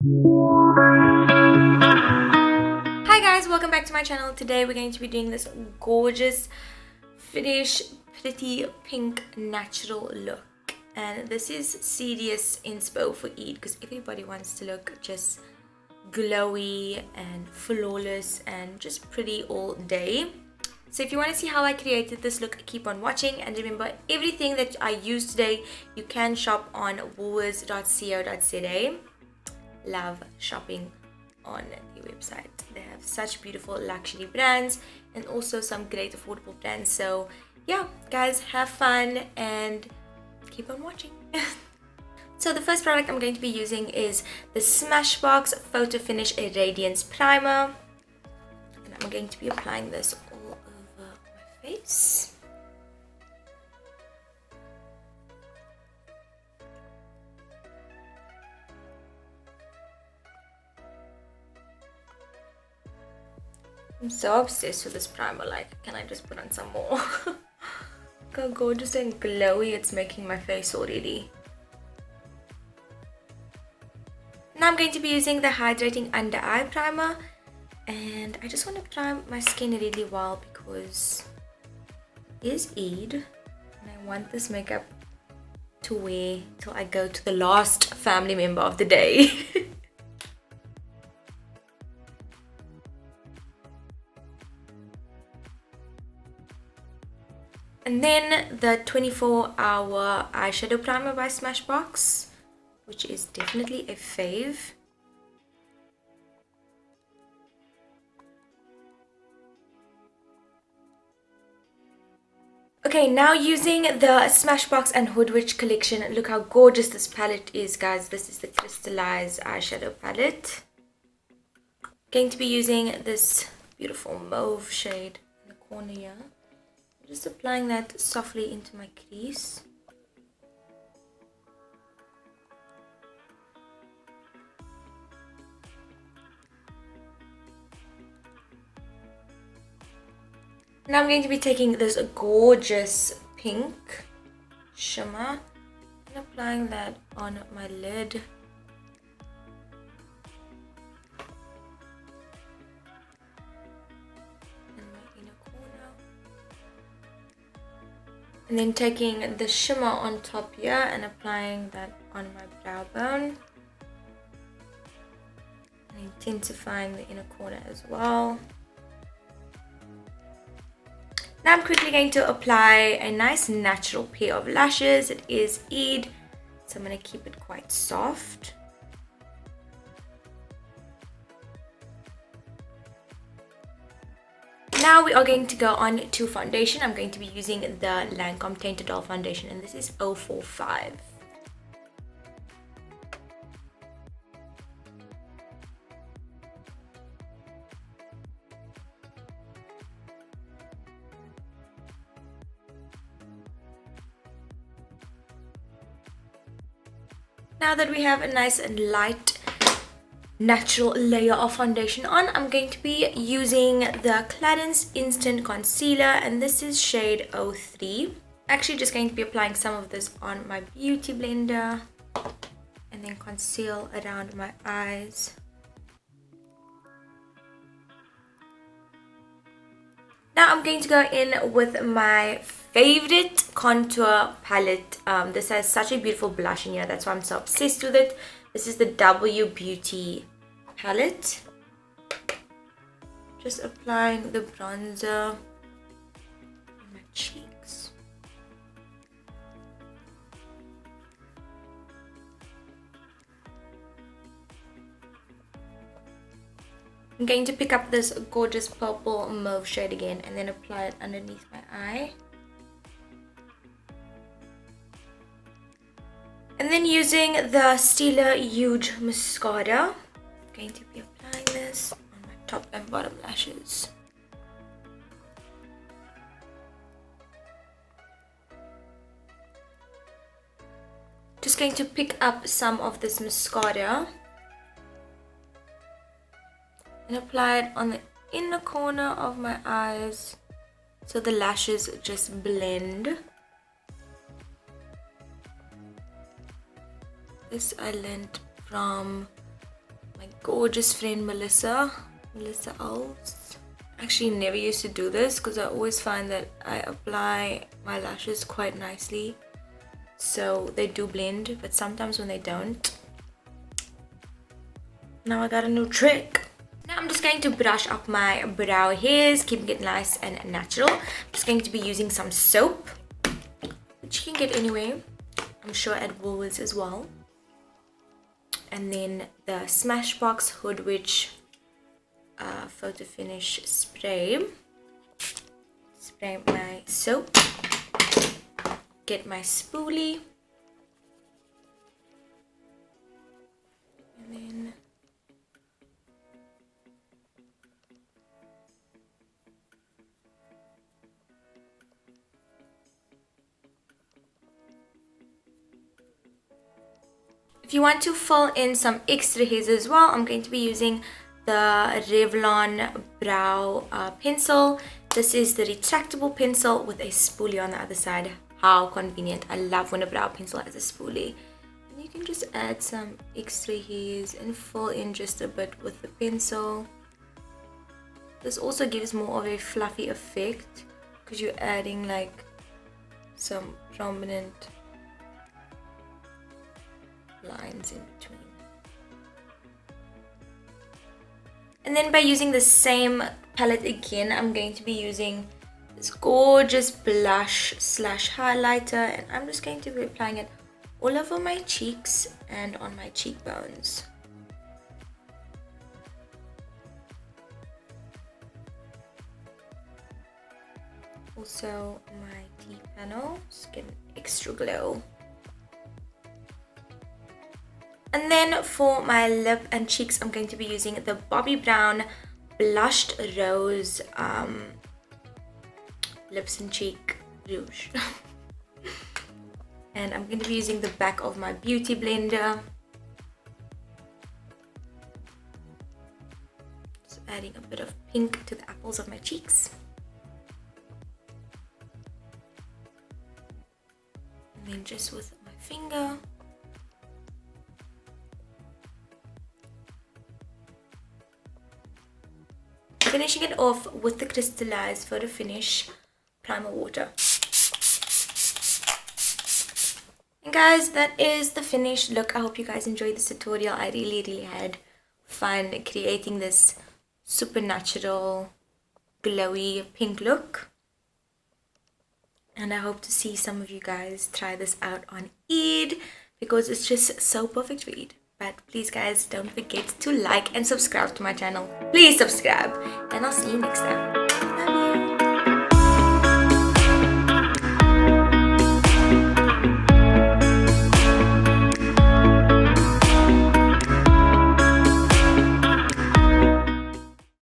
Hi guys, welcome back to my channel. Today we're going to be doing this gorgeous finish pretty pink natural look, and this is serious inspo for Eid because everybody wants to look just glowy and flawless and just pretty all day. So if you want to see how I created this look, keep on watching, and remember, everything that I used today you can shop on woolworths.co.za. Love shopping on the website. They have such beautiful luxury brands and also some great affordable brands. So yeah guys, have fun and keep on watching. So the first product I'm going to be using is the Smashbox Photo Finish Radiance Primer, and I'm going to be applying this all over my face. I'm so obsessed with this primer, like, can I just put on some more? Look how gorgeous and glowy it's making my face already. Now I'm going to be using the Hydrating Under Eye Primer, and I just want to prime my skin really well because it is Eid and I want this makeup to wear till I go to the last family member of the day. And then the 24-hour eyeshadow primer by Smashbox, which is definitely a fave. Okay, now using the Smashbox and Hood Witch collection. Look how gorgeous this palette is, guys. This is the crystallized eyeshadow palette. Going to be using this beautiful mauve shade in the corner here. Just applying that softly into my crease. Now I'm going to be taking this gorgeous pink shimmer and applying that on my lid. And then taking the shimmer on top here and applying that on my brow bone. And intensifying the inner corner as well. Now I'm quickly going to apply a nice natural pair of lashes. It is Eid, so I'm going to keep it quite soft. Now we are going to go on to foundation. I'm going to be using the Lancome Tainted Doll foundation, and this is 045. Now that we have a nice and light natural layer of foundation on, I'm going to be using the Clarins Instant Concealer, and this is shade 03. Actually just going to be applying some of this on my beauty blender and then conceal around my eyes. Now I'm going to go in with my favorite contour palette. This has such a beautiful blush in here, that's why I'm so obsessed with it. This is the W Beauty palette. Just applying the bronzer on my cheeks. I'm going to pick up this gorgeous purple mauve shade again and then apply it underneath my eye. And then using the Stila Huge Mascara, I'm going to be applying this on my top and bottom lashes. Just going to pick up some of this mascara and apply it on the inner corner of my eyes so the lashes just blend. This I learned from gorgeous friend Melissa Alves. Actually never used to do this because I always find that I apply my lashes quite nicely, so they do blend, but sometimes when they don't. Now I got a new trick. Now I'm just going to brush up my brow hairs, keeping it nice and natural. I'm just going to be using some soap, which you can get anywhere, I'm sure at Woolworths as well. And then the Smashbox Hood Witch Photo Finish spray. Spray my soap. Get my spoolie. And then if you want to fill in some extra hairs as well, I'm going to be using the Revlon brow pencil. This is the retractable pencil with a spoolie on the other side. How convenient. I love when a brow pencil has a spoolie. And you can just add some extra hairs and fill in just a bit with the pencil. This also gives more of a fluffy effect because you're adding like some prominent lines in between. And then by using the same palette again, I'm going to be using this gorgeous blush slash highlighter, and I'm just going to be applying it all over my cheeks and on my cheekbones. Also my T-panel, just get an extra glow. And then for my lip and cheeks, I'm going to be using the Bobbi Brown Blushed Rose Lips and Cheek Rouge. And I'm going to be using the back of my beauty blender. Just adding a bit of pink to the apples of my cheeks. And then just with my finger. Finishing it off with the crystallized photo finish primer water. And guys, that is the finished look. I hope you guys enjoyed this tutorial. I really had fun creating this super natural glowy pink look, and I hope to see some of you guys try this out on Eid because it's just so perfect for Eid. But please guys, don't forget to like and subscribe to my channel. Please subscribe, and I'll see you next time.